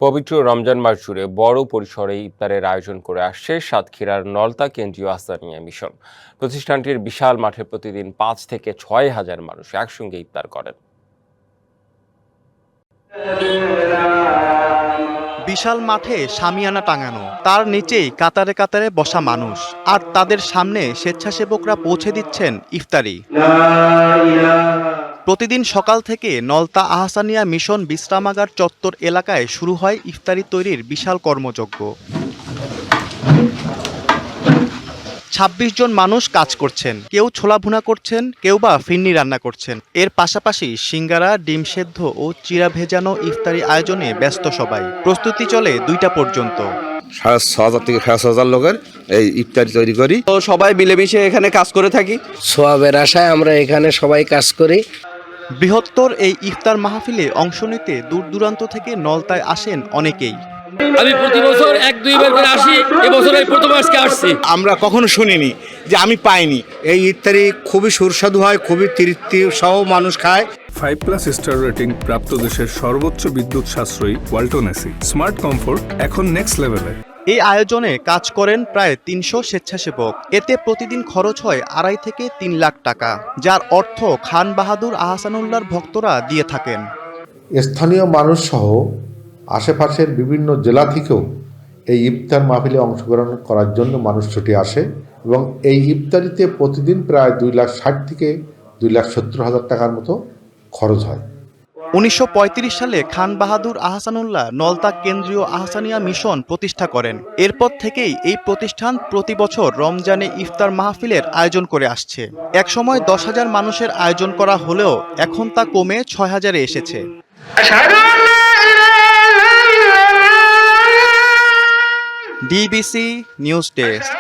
পবিত্র রমজান মাস জুড়ে বড় পরিসরে ইফতারের আয়োজন করে আসছে সাতক্ষীরার নলতা কেন্দ্রীয় আহ্ছানিয়া মিশন। প্রতিষ্ঠানটির বিশাল মাঠে প্রতিদিন ৫ থেকে ৬ হাজার মানুষ একসঙ্গে ইফতার করেন। বিশাল মাঠে শামিয়ানা টাঙানো, তার নিচেই কাতারে কাতারে বসা মানুষ, আর তাদের সামনে স্বেচ্ছাসেবকরা পৌঁছে দিচ্ছেন ইফতারি। প্রতিদিন সকাল থেকে নলতা আহসানিয়া মিশন বিশ্রামাগার চত্বর এলাকায় শুরু হয় ইফতারি তৈরির বিশাল কর্মযজ্ঞ। ২৬ জন মানুষ কাজ করছেন, কেউ ছোলা ভুনা করছেন, কেউ বা ফিন্নি রান্না করছেন। এর পাশাপাশি সিঙ্গারা, ডিম সেদ্ধ ও চিরা ভেজানো ইফতারি আয়োজনে ব্যস্ত সবাই। প্রস্তুতি চলে ২টা পর্যন্ত। ৬,০০০ থেকে ৬,৫০০ লোকের এই ইফতারি তৈরি করি। তো সবাই মিলেমিশে এখানে কাজ করে থাকি। সোয়াবের আশায় আমরা এখানে সবাই কাজ করি। বৃহত্তর এই ইফতার মাহফিলে অংশ নিতে দূর দূরান্ত থেকে নলতায় আসেন অনেকেই। আমি প্রতি বছর ১-২ বার করে আসি, এবছর এই প্রথম আজকে আসছি। আমরা কখনো শুনিনি যে আমি পাইনি। এই ইফতারি খুবই সুস্বাদু হয়, খুবই তৃপ্তি সহ মানুষ খায়। 5+ স্টার রেটিং প্রাপ্ত দেশের সর্বোচ্চ বিদ্যুৎ সাশ্রয়ী ওয়ালটন এসি স্মার্ট কমফোর্ট এখন নেক্সট লেভেলে। এই আয়োজনে কাজ করেন প্রায় ৩০০ স্বেচ্ছাসেবক। এতে প্রতিদিন খরচ হয় ২.৫ থেকে ৩ লাখ টাকা, যার অর্থ খান বাহাদুর আহসানুল্লাহর ভক্তরা দিয়ে থাকেন। স্থানীয় মানুষ সহ আশেপাশের বিভিন্ন জেলা থেকেও এই ইফতার মাহফিলে অংশগ্রহণ করার জন্য মানুষ ছুটে আসে এবং এই ইফতারিতে প্রতিদিন প্রায় ২,৬০,০০০ থেকে ২,৭০,০০০ টাকার মতো খরচ হয়। ১৯৩৫ সালে খান বাহাদুর আহসানুল্লাহ নলতা কেন্দ্রীয় আহসানিয়া মিশন প্রতিষ্ঠা করেন। এরপর থেকেই এই প্রতিষ্ঠান প্রতি বছর রমজানে ইফতার মাহফিলের আয়োজন করে আসছে। একসময় ১০,০০০ মানুষের আয়োজন করা হলেও এখন তা কমে ৬,০০০-এ এসেছে। DBC news desk.